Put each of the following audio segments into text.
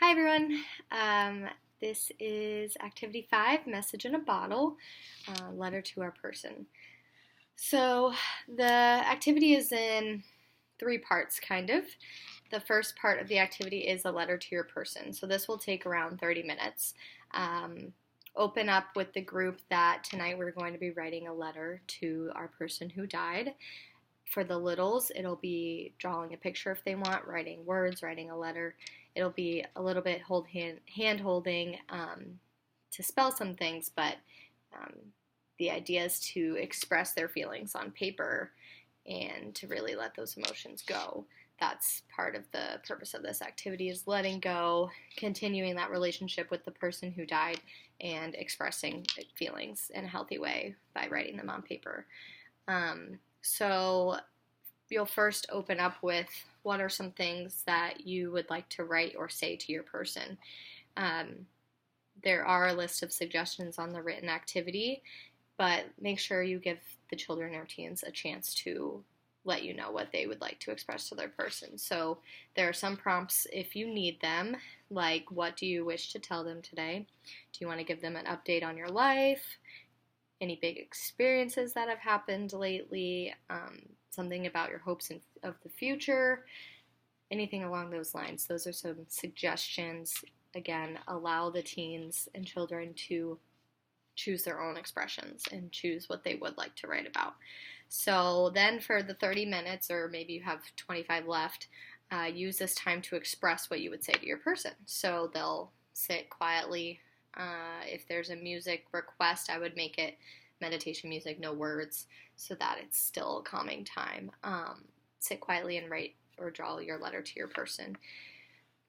Hi everyone. This is Activity 5, Message in a Bottle, Letter to Our Person. So the activity is in three parts, kind of. The first part of the activity is a letter to your person. So this will take around 30 minutes. Open up with the group that tonight we're going to be writing a letter to our person who died. For the littles, it'll be drawing a picture if they want, writing words, writing a letter. It'll be a little bit hand holding to spell some things, but the idea is to express their feelings on paper and to really let those emotions go. That's part of the purpose of this activity, is letting go, continuing that relationship with the person who died, and expressing feelings in a healthy way by writing them on paper. So you'll first open up with what are some things that you would like to write or say to your person. There are a list of suggestions on the written activity, but make sure you give the children or teens a chance to let you know what they would like to express to their person. So there are some prompts if you need them, like what do you wish to tell them today? Do you want to give them an update on your life? Any big experiences that have happened lately, something about your hopes of the future, anything along those lines. Those are some suggestions. Again, allow the teens and children to choose their own expressions and choose what they would like to write about. So then for the 30 minutes, or maybe you have 25 left, use this time to express what you would say to your person. So they'll sit quietly. If there's a music request, I would make it meditation music, no words, so that it's still a calming time. Sit quietly and write or draw your letter to your person.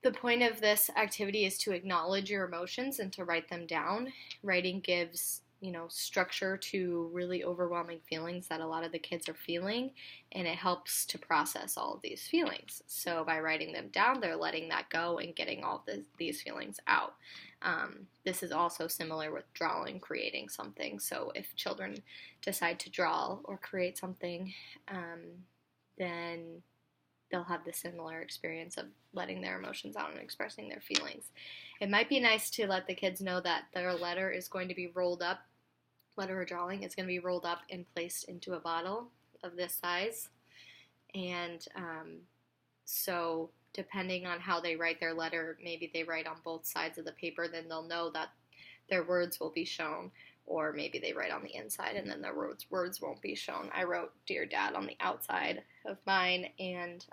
The point of this activity is to acknowledge your emotions and to write them down. Writing gives, structure to really overwhelming feelings that a lot of the kids are feeling, and it helps to process all of these feelings. So by writing them down, they're letting that go and getting all of these feelings out. This is also similar with drawing, creating something. So if children decide to draw or create something, then they'll have the similar experience of letting their emotions out and expressing their feelings. It might be nice to let the kids know that their letter is going to be rolled up, letter or drawing is going to be rolled up and placed into a bottle of this size. And so depending on how they write their letter, maybe they write on both sides of the paper, then they'll know that their words will be shown. Or maybe they write on the inside and then their words won't be shown. I wrote Dear Dad on the outside of mine, and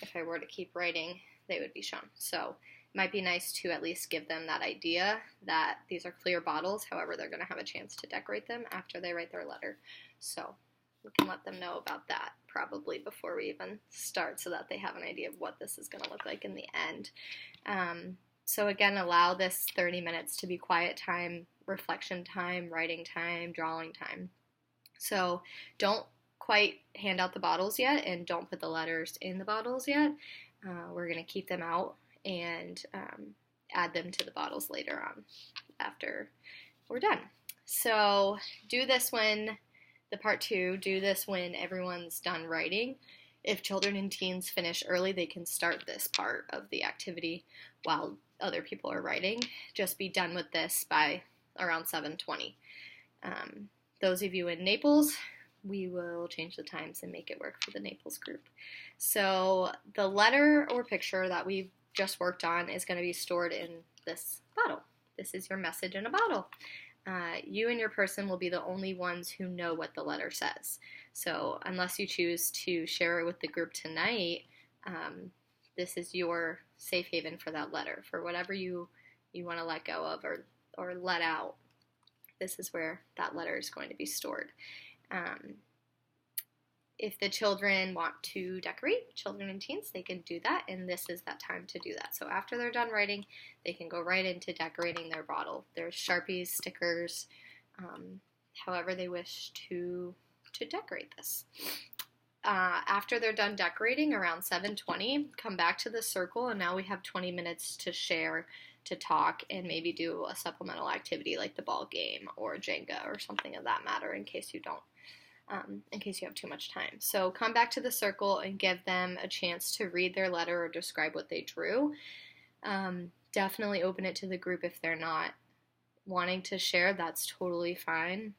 if I were to keep writing, they would be shown. So it might be nice to at least give them that idea that these are clear bottles. However, they're going to have a chance to decorate them after they write their letter. So we can let them know about that probably before we even start, so that they have an idea of what this is going to look like in the end. So again, allow this 30 minutes to be quiet time, reflection time, writing time, drawing time. So don't quite hand out the bottles yet, and don't put the letters in the bottles yet. We're going to keep them out and add them to the bottles later on after we're done. So do this when everyone's done writing. If children and teens finish early, they can start this part of the activity while other people are writing. Just be done with this by around 7:20. Those of you in Naples, we will change the times and make it work for the Naples group. So the letter or picture that we've just worked on is going to be stored in this bottle. This is your message in a bottle. You and your person will be the only ones who know what the letter says. So unless you choose to share it with the group tonight, this is your safe haven for that letter. For whatever you want to let go of or let out, this is where that letter is going to be stored. If the children want to decorate, children and teens, they can do that, and this is that time to do that. So after they're done writing, they can go right into decorating their bottle. There's Sharpies, stickers, however they wish to decorate this. After they're done decorating, around 7:20, come back to the circle, and now we have 20 minutes to share, to talk, and maybe do a supplemental activity like the ball game or Jenga or something of that matter in case you have too much time. So come back to the circle and give them a chance to read their letter or describe what they drew. Definitely open it to the group if they're not wanting to share. That's totally fine.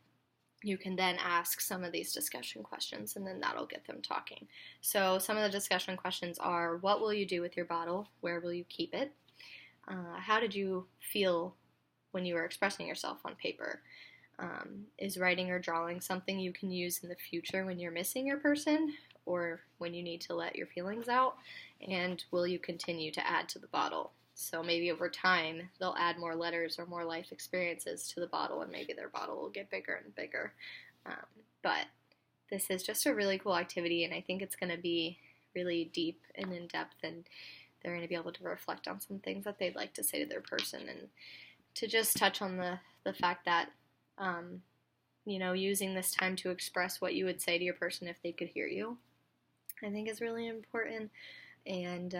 You can then ask some of these discussion questions, and then that'll get them talking. So some of the discussion questions are, what will you do with your bottle? Where will you keep it? How did you feel when you were expressing yourself on paper? Is writing or drawing something you can use in the future when you're missing your person or when you need to let your feelings out? And will you continue to add to the bottle? So maybe over time they'll add more letters or more life experiences to the bottle, and maybe their bottle will get bigger and bigger. But this is just a really cool activity, and I think it's going to be really deep and in depth, and they're going to be able to reflect on some things that they'd like to say to their person, and to just touch on the fact that using this time to express what you would say to your person if they could hear you, I think is really important. And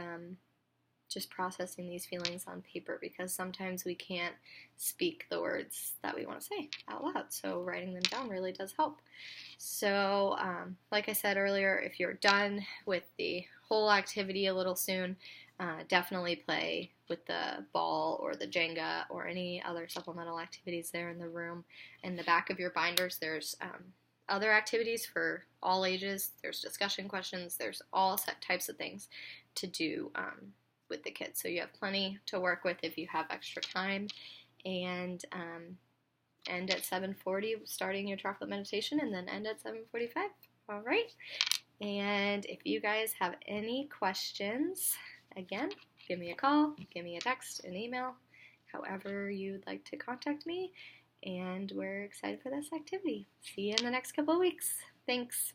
just processing these feelings on paper, because sometimes we can't speak the words that we want to say out loud. So writing them down really does help. So like I said earlier, if you're done with the whole activity a little soon, definitely play with the ball or the Jenga or any other supplemental activities there in the room. In the back of your binders, there's other activities for all ages. There's discussion questions. There's all set types of things to do with the kids. So you have plenty to work with if you have extra time. And end at 7:40, starting your chocolate meditation, and then end at 7:45. All right. And if you guys have any questions, again, give me a call, give me a text, an email, however you'd like to contact me. And we're excited for this activity. See you in the next couple of weeks. Thanks.